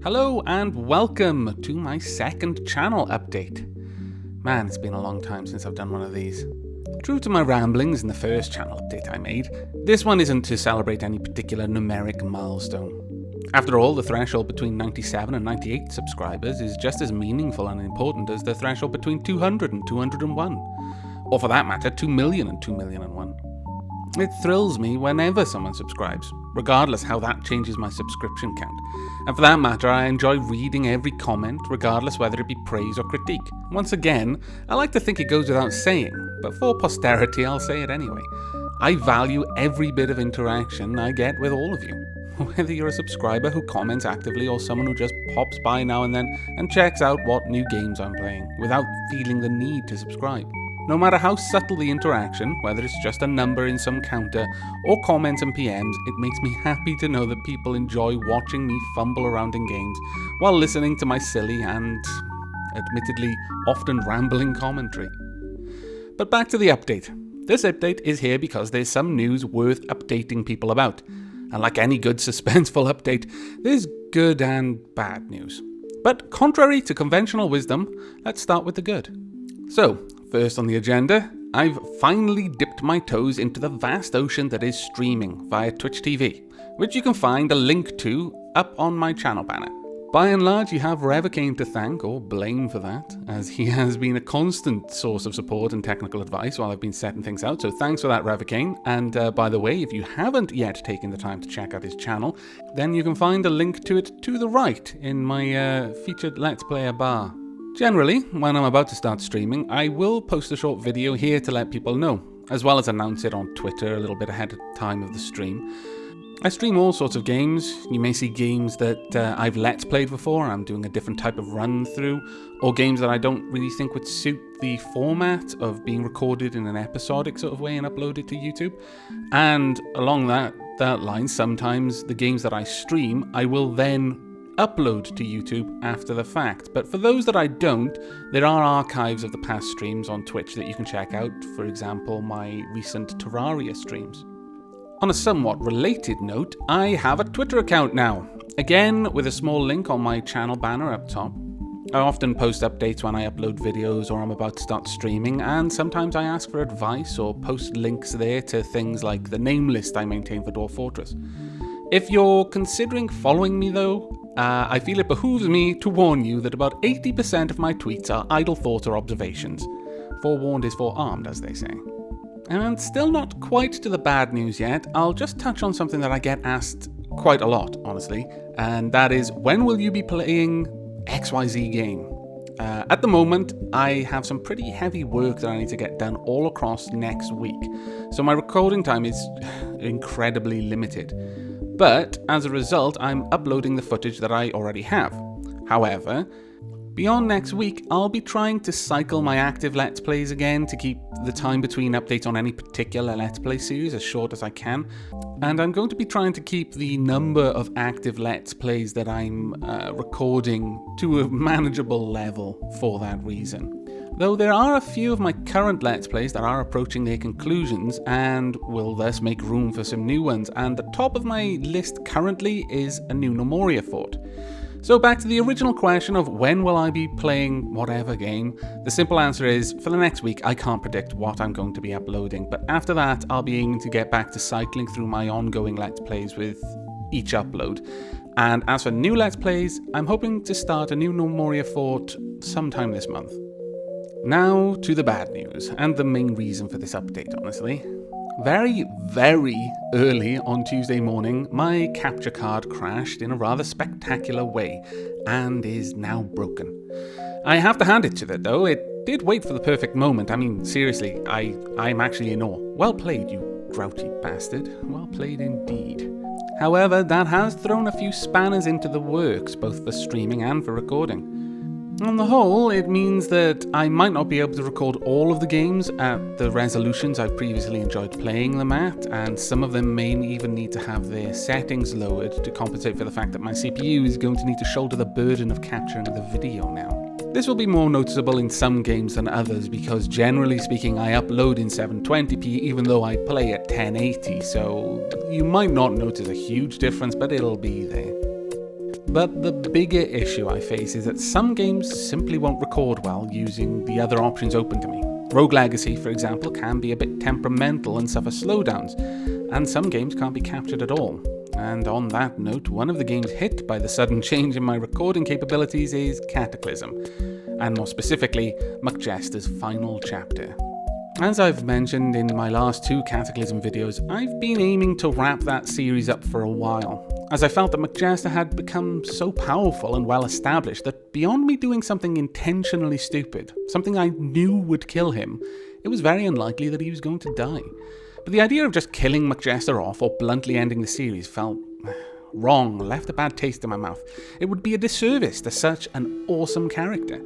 Hello and welcome to my second channel update. Man, it's been a long time since I've done one of these. True to my ramblings in the first channel update I made, this one isn't to celebrate any particular numeric milestone. After all, the threshold between 97 and 98 subscribers is just as meaningful and important as the threshold between 200 and 201. Or for that matter, 2 million and 2,000,001. It thrills me whenever someone subscribes, regardless how that changes my subscription count. And for that matter, I enjoy reading every comment, regardless whether it be praise or critique. Once again, I like to think it goes without saying, but for posterity I'll say it anyway. I value every bit of interaction I get with all of you. Whether you're a subscriber who comments actively or someone who just pops by now and then and checks out what new games I'm playing, without feeling the need to subscribe. No matter how subtle the interaction, whether it's just a number in some counter or comments and PMs, it makes me happy to know that people enjoy watching me fumble around in games while listening to my silly and, admittedly, often rambling commentary. But back to the update. This update is here because there's some news worth updating people about. And like any good suspenseful update, there's good and bad news. But contrary to conventional wisdom, let's start with the good. So, first on the agenda, I've finally dipped my toes into the vast ocean that is streaming via Twitch TV, which you can find a link to up on my channel banner. By and large, you have Revocane to thank, or blame for that, as he has been a constant source of support and technical advice while I've been setting things out, so thanks for that, Revocane. And by the way, if you haven't yet taken the time to check out his channel, then you can find a link to it to the right in my featured Let's Player bar. Generally, when I'm about to start streaming, I will post a short video here to let people know, as well as announce it on Twitter a little bit ahead of time of the stream. I stream all sorts of games. You may see games that I've Let's Played before, I'm doing a different type of run through, or games that I don't really think would suit the format of being recorded in an episodic sort of way and uploaded to YouTube. And along that line, sometimes the games that I stream, I will then upload to YouTube after the fact. But for those that I don't, there are archives of the past streams on Twitch that you can check out, for example, my recent Terraria streams. On a somewhat related note, I have a Twitter account now, again with a small link on my channel banner up top. I often post updates when I upload videos or I'm about to start streaming, and sometimes I ask for advice or post links there to things like the name list I maintain for Dwarf Fortress. If you're considering following me though, I feel it behooves me to warn you that about 80% of my tweets are idle thoughts or observations. Forewarned is forearmed, as they say. And still not quite to the bad news yet, I'll just touch on something that I get asked quite a lot, honestly, and that is, when will you be playing XYZ game? At the moment, I have some pretty heavy work that I need to get done all across next week, so my recording time is incredibly limited. But as a result, I'm uploading the footage that I already have. However, beyond next week, I'll be trying to cycle my active Let's Plays again to keep the time between updates on any particular Let's Play series as short as I can. And I'm going to be trying to keep the number of active Let's Plays that I'm recording to a manageable level for that reason. Though there are a few of my current Let's Plays that are approaching their conclusions and will thus make room for some new ones, and the top of my list currently is a new Nomoria fort. So back to the original question of when will I be playing whatever game, the simple answer is, for the next week I can't predict what I'm going to be uploading, but after that I'll be aiming to get back to cycling through my ongoing Let's Plays with each upload. And as for new Let's Plays, I'm hoping to start a new Nomoria fort sometime this month. Now to the bad news, and the main reason for this update, honestly. Very, very early on Tuesday morning, my capture card crashed in a rather spectacular way, and is now broken. I have to hand it to it though, it did wait for the perfect moment. I mean, seriously, I'm actually in awe. Well played, you grouchy bastard. Well played indeed. However, that has thrown a few spanners into the works, both for streaming and for recording. On the whole, it means that I might not be able to record all of the games at the resolutions I've previously enjoyed playing them at, and some of them may even need to have their settings lowered to compensate for the fact that my CPU is going to need to shoulder the burden of capturing the video now. This will be more noticeable in some games than others because generally speaking I upload in 720p even though I play at 1080, so you might not notice a huge difference, but it'll be there. But the bigger issue I face is that some games simply won't record well using the other options open to me. Rogue Legacy, for example, can be a bit temperamental and suffer slowdowns, and some games can't be captured at all. And on that note, one of the games hit by the sudden change in my recording capabilities is Cataclysm, and more specifically, McJester's final chapter. As I've mentioned in my last 2 Cataclysm videos, I've been aiming to wrap that series up for a while, as I felt that McJester had become so powerful and well established that beyond me doing something intentionally stupid, something I knew would kill him, it was very unlikely that he was going to die. But the idea of just killing McJester off or bluntly ending the series felt wrong, left a bad taste in my mouth. It would be a disservice to such an awesome character.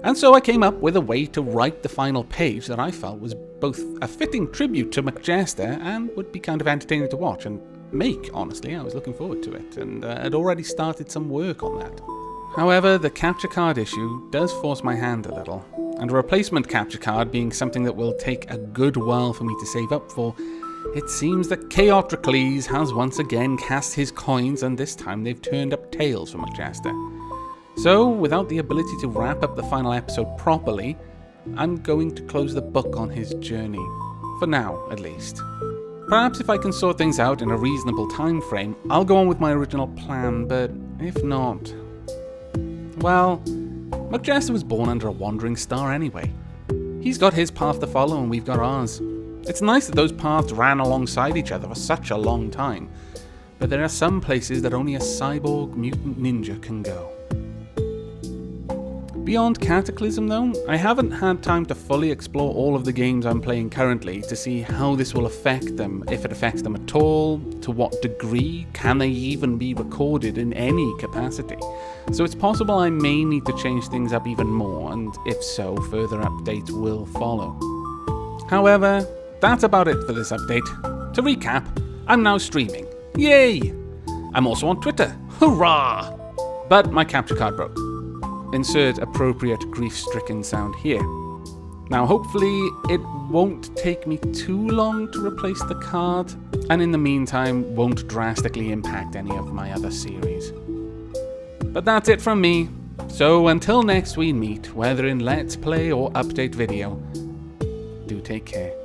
And so I came up with a way to write the final page that I felt was both a fitting tribute to McJester and would be kind of entertaining to watch and make, honestly. I was looking forward to it, and had already started some work on that. However, the capture card issue does force my hand a little, and a replacement capture card being something that will take a good while for me to save up for, it seems that Chaotrocles has once again cast his coins, and this time they've turned up tails for McJester. So, without the ability to wrap up the final episode properly, I'm going to close the book on his journey. For now, at least. Perhaps if I can sort things out in a reasonable time frame, I'll go on with my original plan, but if not... well, McJester was born under a wandering star anyway. He's got his path to follow and we've got ours. It's nice that those paths ran alongside each other for such a long time, but there are some places that only a cyborg mutant ninja can go. Beyond Cataclysm though, I haven't had time to fully explore all of the games I'm playing currently to see how this will affect them, if it affects them at all, to what degree, can they even be recorded in any capacity. So it's possible I may need to change things up even more, and if so, further updates will follow. However, that's about it for this update. To recap, I'm now streaming. Yay! I'm also on Twitter. Hurrah! But my capture card broke. Insert appropriate grief-stricken sound here. Now hopefully it won't take me too long to replace the card, and in the meantime won't drastically impact any of my other series. But that's it from me, so until next we meet, whether in Let's Play or update video, do take care.